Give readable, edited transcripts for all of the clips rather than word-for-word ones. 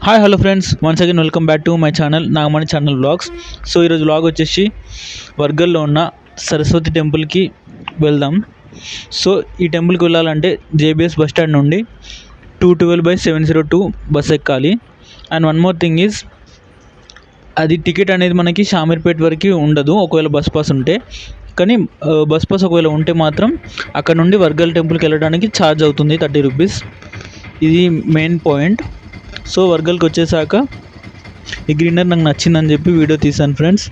Hi hello friends, once again welcome back to my channel Nagamani channel vlogs. So ఈరోజు vlog వచ్చేసి వర్గల్లో ఉన్న సరస్వతి టెంపుల్కి వెళ్దాం. సో ఈ టెంపుల్కి వెళ్ళాలంటే జేబీఎస్ బస్ స్టాండ్ నుండి 212/702 బస్ ఎక్కాలి. And one more thing is, అది టికెట్ అనేది మనకి షామీర్పేట వరకు ఉండదు ఒకవేళ బస్ పాస్ ఉంటే. కానీ బస్ పాస్ ఒకవేళ ఉంటే మాత్రం అక్కడ నుండి వర్గల్ టెంపుల్కి వెళ్ళడానికి ఛార్జ్ అవుతుంది 30 రూపీస్. ఇది మెయిన్ పాయింట్. సో వర్గల్కి వచ్చేసాక ఈ గ్రీనర్ నాకు నచ్చిందని చెప్పి వీడియో తీశాను ఫ్రెండ్స్.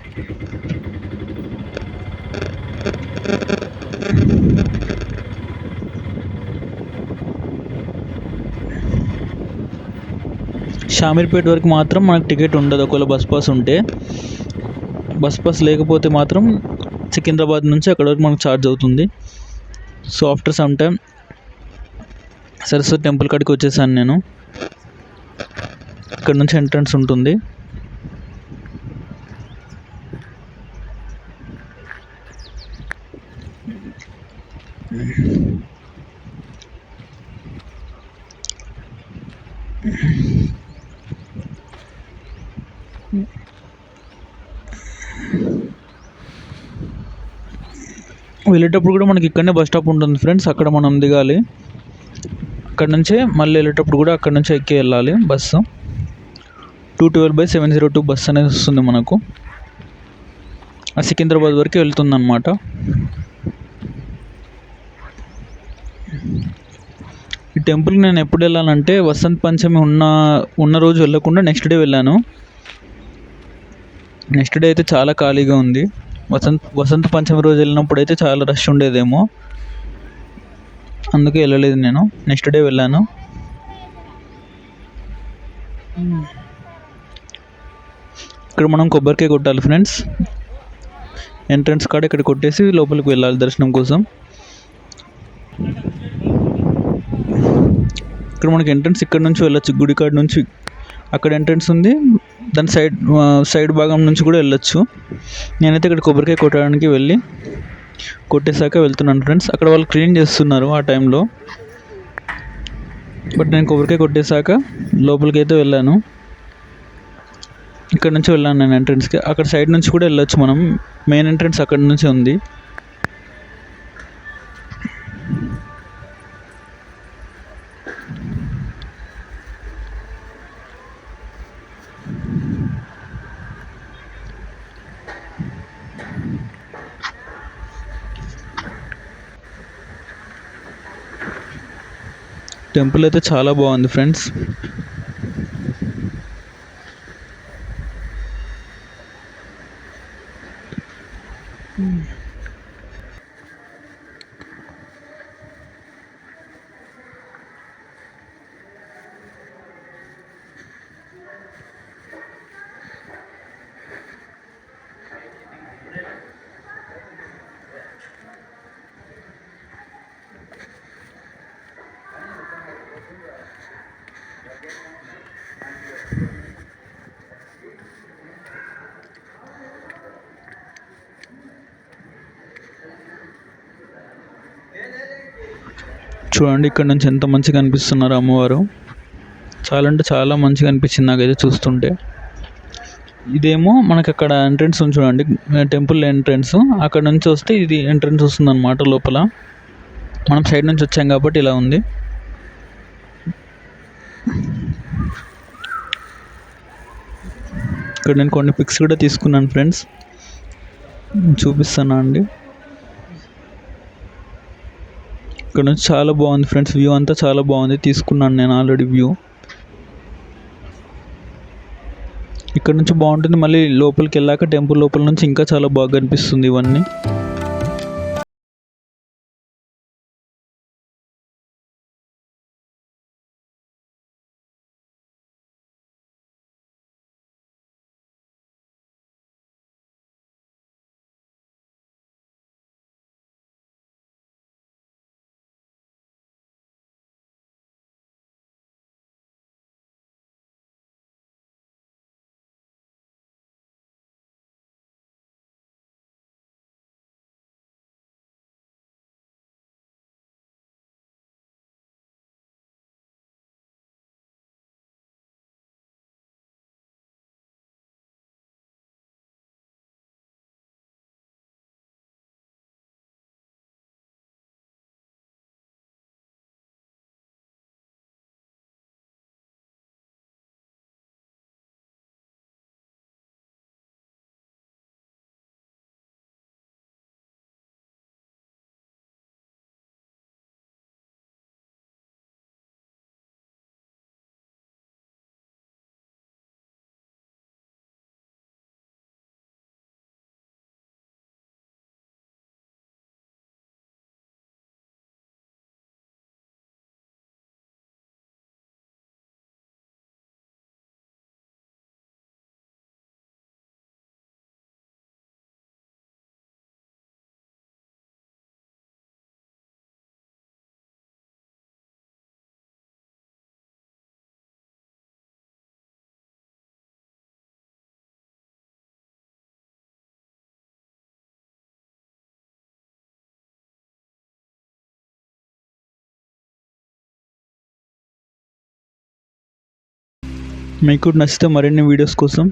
షామీర్పేట వరకు మాత్రం మనకు టికెట్ ఉండదు ఒకవేళ బస్ పాస్ ఉంటే. బస్ పాస్ లేకపోతే మాత్రం సికింద్రాబాద్ నుంచి అక్కడ వరకు మనకు ఛార్జ్ అవుతుంది. So after some time Saraswati temple కాడికి వచ్చేసాను నేను. ఇక్కడ నుంచి ఎంట్రన్స్ ఉంటుంది. వెళ్ళేటప్పుడు కూడా మనకి ఇక్కడనే బస్ స్టాప్ ఉంటుంది ఫ్రెండ్స్, అక్కడ మనం దిగాలి. అక్కడ నుంచే మళ్ళీ వెళ్ళేటప్పుడు కూడా అక్కడ నుంచే ఎక్కి వెళ్ళాలి. బస్సు 212/702 బస్ అనేది వస్తుంది మనకు. ఆ సికింద్రాబాద్ వరకు వెళ్తుంది అన్నమాట. ఈ టెంపుల్కి నేను ఎప్పుడు వెళ్ళానంటే వసంత పంచమి ఉన్న రోజు వెళ్ళకుండా నెక్స్ట్ డే వెళ్ళాను. నెక్స్ట్ డే అయితే చాలా ఖాళీగా ఉంది. వసంత పంచమి రోజు వెళ్ళినప్పుడు అయితే చాలా రష్ ఉండేదేమో, అందుకే వెళ్ళలేదు నేను. నెక్స్ట్ డే వెళ్ళాను. ఇక్కడ మనం కొబ్బరికాయ కొట్టాలి ఫ్రెండ్స్. ఎంట్రన్స్ కాడ ఇక్కడ కొట్టేసి లోపలికి వెళ్ళాలి దర్శనం కోసం. ఇక్కడ మనకి ఎంట్రన్స్ ఇక్కడ నుంచి వెళ్ళొచ్చు, గుడి కాడ నుంచి. అక్కడ ఎంట్రన్స్ ఉంది, దాని సైడ్ భాగం నుంచి కూడా వెళ్ళొచ్చు. నేనైతే ఇక్కడ కొబ్బరికాయ కొట్టడానికి వెళ్ళి కొట్టేశాక వెళ్తున్నాను ఫ్రెండ్స్. అక్కడ వాళ్ళు క్లీన్ చేస్తున్నారు ఆ టైంలో, బట్ నేను కొబ్బరికాయ కొట్టేశాక లోపలికి అయితే వెళ్ళాను. ఇక్కడ నుంచి వెళ్ళాను నేను ఎంట్రన్స్కి. అక్కడ సైడ్ నుంచి కూడా వెళ్ళొచ్చు మనం. మెయిన్ ఎంట్రన్స్ అక్కడ నుంచి ఉంది. టెంపుల్ అయితే చాలా బాగుంది ఫ్రెండ్స్. చూడండి ఇక్కడ నుంచి ఎంత మంచిగా అనిపిస్తున్నారు అమ్మవారు. చాలా అంటే చాలా మంచిగా అనిపించింది నాకైతే చూస్తుంటే. ఇదేమో మనకి అక్కడ ఎంట్రన్స్ ఉంది చూడండి, టెంపుల్ ఎంట్రన్స్. అక్కడ నుంచి వస్తే ఇది ఎంట్రన్స్ వస్తుంది అన్నమాట లోపల. మనం సైడ్ నుంచి వచ్చాం కాబట్టి ఇలా ఉంది. ఇక్కడ నేను కొన్ని పిక్స్ కూడా తీసుకున్నాను ఫ్రెండ్స్, చూపిస్తాను అండి. ఇక్కడ నుంచి చాలా బాగుంది ఫ్రెండ్స్, వ్యూ అంతా చాలా బాగుంది. తీసుకున్నాను నేను ఆల్రెడీ వ్యూ. ఇక్కడ నుంచి బాగుంటుంది. మళ్ళీ లోపలికి వెళ్ళాక టెంపుల్ లోపల నుంచి ఇంకా చాలా బాగా అనిపిస్తుంది ఇవన్నీ. మీకు నచ్చితే మరిన్ని వీడియోస్ కోసం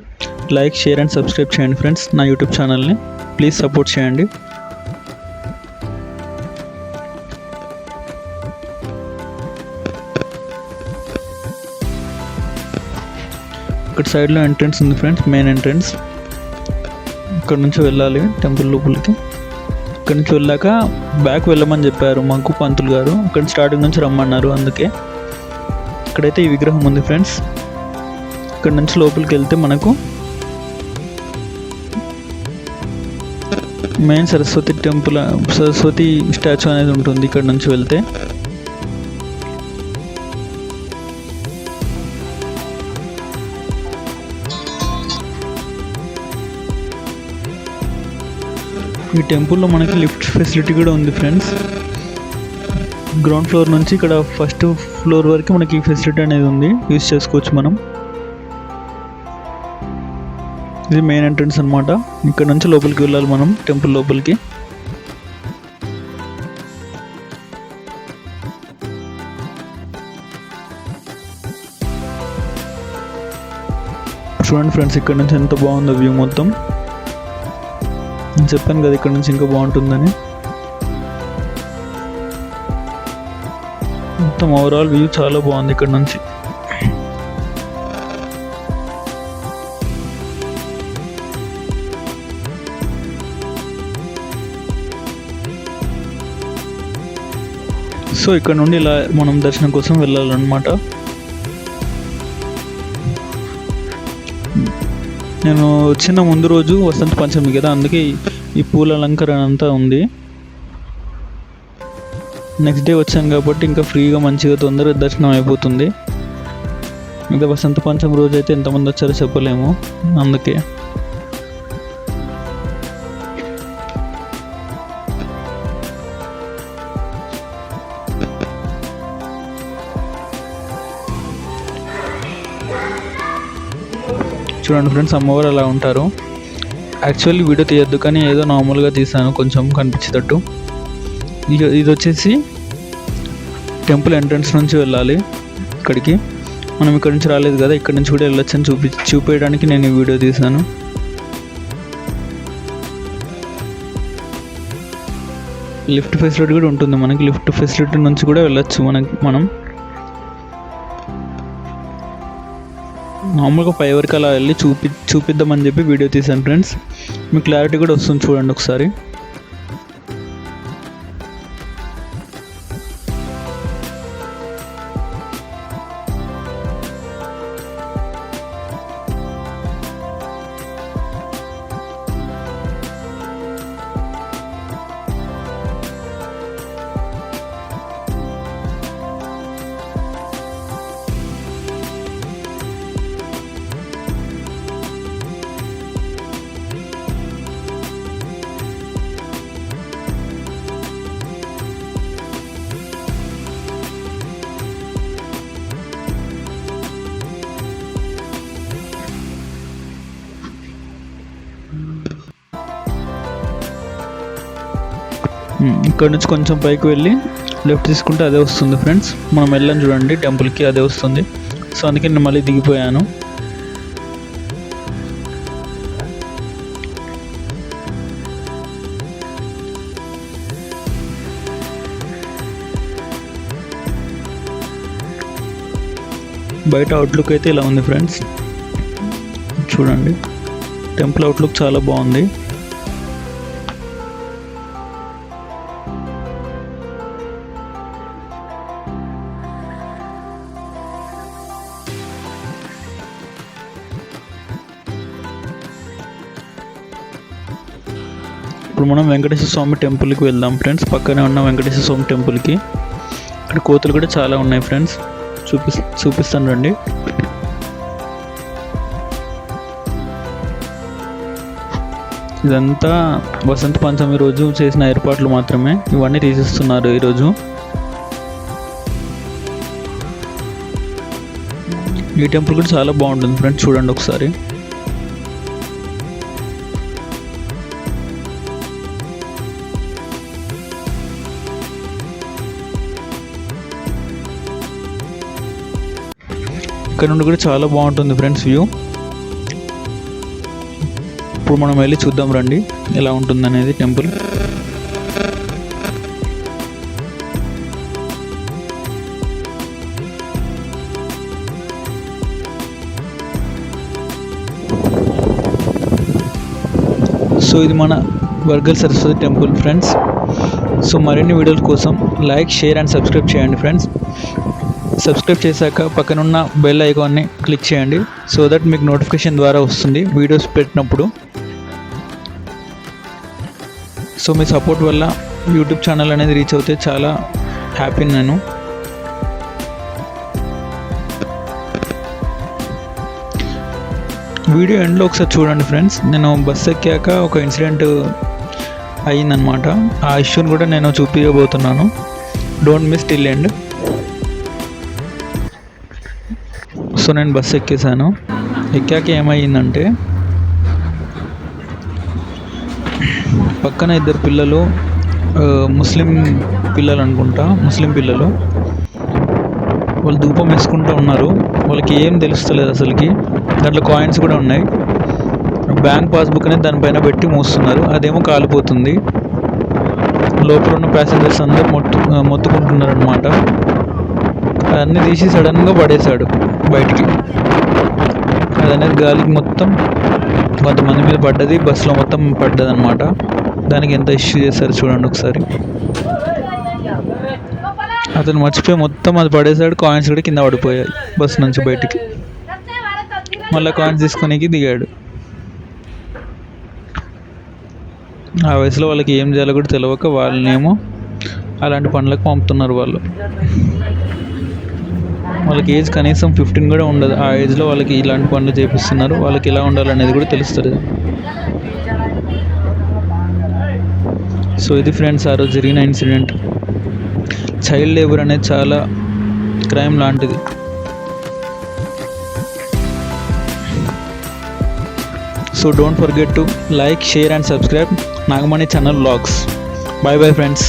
లైక్, షేర్ అండ్ సబ్స్క్రైబ్ చేయండి ఫ్రెండ్స్. నా యూట్యూబ్ ఛానల్ని ప్లీజ్ సపోర్ట్ చేయండి. ఇక్కడ సైడ్లో ఎంట్రన్స్ ఉంది ఫ్రెండ్స్, మెయిన్ ఎంట్రన్స్. ఇక్కడ నుంచి వెళ్ళాలి టెంపుల్ లోపలికి. ఇక్కడ నుంచి వెళ్ళాక బ్యాక్ వెళ్ళమని చెప్పారు మాకు పంతులు గారు. ఇక్కడ స్టార్టింగ్ నుంచి రమ్మన్నారు, అందుకే. ఇక్కడైతే ఈ విగ్రహం ఉంది ఫ్రెండ్స్. ఇక్కడ నుంచి లోపలికి వెళ్తే మనకు main Saraswati temple, Saraswati statue అనేది ఉంటుంది. ఇక్కడ నుంచి వెళ్తే ఈ టెంపుల్లో మనకి లిఫ్ట్ ఫెసిలిటీ కూడా ఉంది ఫ్రెండ్స్. గ్రౌండ్ ఫ్లోర్ నుంచి ఇక్కడ ఫస్ట్ ఫ్లోర్ వరకు మనకి ఈ ఫెసిలిటీ అనేది ఉంది, యూజ్ చేసుకోవచ్చు మనం. ఇది మెయిన్ ఎంట్రన్స్ అనమాట. ఇక్కడ నుంచి లోపలికి వెళ్ళాలి మనం టెంపుల్ లోపలికి. చూడండి ఫ్రెండ్స్, ఇక్కడ నుంచి ఎంత బాగుందో వ్యూ మొత్తం. నేను చెప్పాను కదా ఇక్కడ నుంచి ఇంకా బాగుంటుందని. మొత్తం ఓవరాల్ వ్యూ చాలా బాగుంది ఇక్కడ నుంచి. సో ఇక్కడ నుండి ఇలా మనం దర్శనం కోసం వెళ్ళాలన్నమాట. నేను వచ్చిన ముందు రోజు వసంత పంచమి కదా, అందుకే ఈ పూల అలంకరణ అంతా ఉంది. నెక్స్ట్ డే వచ్చాం కాబట్టి ఇంకా ఫ్రీగా మంచిగా తొందరగా దర్శనం అయిపోతుంది. ఇంకా వసంత పంచమి రోజు అయితే ఎంతమంది వచ్చారో చెప్పలేము, అందుకే. చూడండి ఫ్రెండ్స్, అమ్మవారు అలా ఉంటారు. యాక్చువల్లీ వీడియో తీయద్దు కానీ ఏదో నార్మల్గా తీసాను కొంచెం కనిపించేటట్టు. ఇది వచ్చేసి టెంపుల్ ఎంట్రన్స్ నుంచి వెళ్ళాలి ఇక్కడికి. మనం ఇక్కడ నుంచి రాలేదు కదా, ఇక్కడ నుంచి కూడా వెళ్ళొచ్చని చూపించడానికి నేను ఈ వీడియో తీసాను. లిఫ్ట్ ఫెసిలిటీ కూడా ఉంటుంది మనకి. లిఫ్ట్ ఫెసిలిటీ నుంచి కూడా వెళ్ళొచ్చు మనం. నార్మల్గా 5 వరకు అలా వెళ్ళి చూపిద్దామని చెప్పి వీడియో తీసాను ఫ్రెండ్స్. మీకు క్లారిటీ కూడా వస్తుంది, చూడండి ఒకసారి. ఇక్కడ నుంచి కొంచెం పైకి వెళ్ళి లెఫ్ట్ తీసుకుంటే అదే వస్తుంది ఫ్రెండ్స్. మనం వెళ్ళాం చూడండి టెంపుల్కి, అదే వస్తుంది. సో అందుకే నేను మళ్ళీ దిగిపోయాను. బయట అవుట్లుక్ అయితే ఇలా ఉంది ఫ్రెండ్స్, చూడండి. టెంపుల్ అవుట్లుక్ చాలా బాగుంది. ఇప్పుడు మనం వెంకటేశ్వర స్వామి టెంపుల్కి వెళ్దాం ఫ్రెండ్స్. పక్కనే ఉన్న వెంకటేశ్వర స్వామి టెంపుల్కి. ఇక్కడ కోతులు కూడా చాలా ఉన్నాయి ఫ్రెండ్స్, చూపిస్తాను రండి. ఇదంతా వసంత పంచమి రోజు చేసిన ఏర్పాట్లు మాత్రమే, ఇవన్నీ తీసేస్తున్నారు ఈరోజు. ఈ టెంపుల్ కూడా చాలా బాగుంటుంది ఫ్రెండ్స్, చూడండి ఒకసారి. ఇక్కడ నుండి కూడా చాలా బాగుంటుంది ఫ్రెండ్స్ వ్యూ. ఇప్పుడు మనం వెళ్ళి చూద్దాం రండి ఎలా ఉంటుంది అనేది టెంపుల్. సో ఇది మన Wargal Saraswati temple friends. So మరిన్ని వీడియోల కోసం లైక్, షేర్ అండ్ సబ్స్క్రైబ్ చేయండి ఫ్రెండ్స్. సబ్స్క్రైబ్ చేశాక పక్కనున్న బెల్ ఐకాన్ని క్లిక్ చేయండి సో దట్ మీకు నోటిఫికేషన్ ద్వారా వస్తుంది వీడియోస్ పెట్టినప్పుడు. సో మీ సపోర్ట్ వల్ల యూట్యూబ్ ఛానల్ అనేది రీచ్ అవుతే చాలా హ్యాపీ నేను. వీడియో ఎండ్లో ఒకసారి చూడండి ఫ్రెండ్స్. నేను బస్ ఎక్కాక ఒక ఇన్సిడెంట్ అయ్యిందనమాట. ఆ ఇష్యూని కూడా నేను చూపించబోతున్నాను. Don't miss till end. So నేను బస్ ఎక్కేసాను. ఎక్కాక ఏమయ్యిందంటే పక్కన ఇద్దరు పిల్లలు, ముస్లిం పిల్లలు అనుకుంటా, ముస్లిం పిల్లలు వాళ్ళు ధూపం వేసుకుంటూ ఉన్నారు. వాళ్ళకి ఏం తెలుస్తలేదు అసలుకి. దాంట్లో కాయిన్స్ కూడా ఉన్నాయి. బ్యాంక్ పాస్బుక్ అనేది దానిపైన పెట్టి మూస్తున్నారు. అదేమో కాలిపోతుంది. లోపల ఉన్న ప్యాసింజర్స్ అందరూ మొత్తుకుంటున్నారు అనమాట. అన్నీ తీసి సడన్గా పడేశాడు బయటికి. అది అనేది గాలికి మొత్తం కొంతమంది మీద పడ్డది, బస్సులో మొత్తం పడ్డది అనమాట. దానికి ఎంత ఇష్యూ చేశారు చూడండి ఒకసారి. అతను మర్చిపోయి మొత్తం అది పడేశాడు. కాయిన్స్ కూడా కింద పడిపోయాయి బస్సు నుంచి బయటికి. మళ్ళీ కాయిన్స్ తీసుకునేకి దిగాడు. ఆ వయసులో వాళ్ళకి ఏం చేయాలో కూడా తెలియక వాళ్ళనేమో అలాంటి పనులకు పంపుతున్నారు. వాళ్ళకి ఏజ్ కనీసం 15 కూడా ఉండదు. ఆ ఏజ్లో వాళ్ళకి ఇలాంటి పనులు చేపిస్తున్నారు. వాళ్ళకి ఎలా ఉండాలనేది కూడా తెలుస్తుంది. సో ఇది ఫ్రెండ్స్ ఆ రోజు జరిగిన ఇన్సిడెంట్. చైల్డ్ లేబర్ అనేది చాలా క్రైమ్ లాంటిది. So don't forget to like, share and subscribe Nagamani channel vlogs. By bye friends.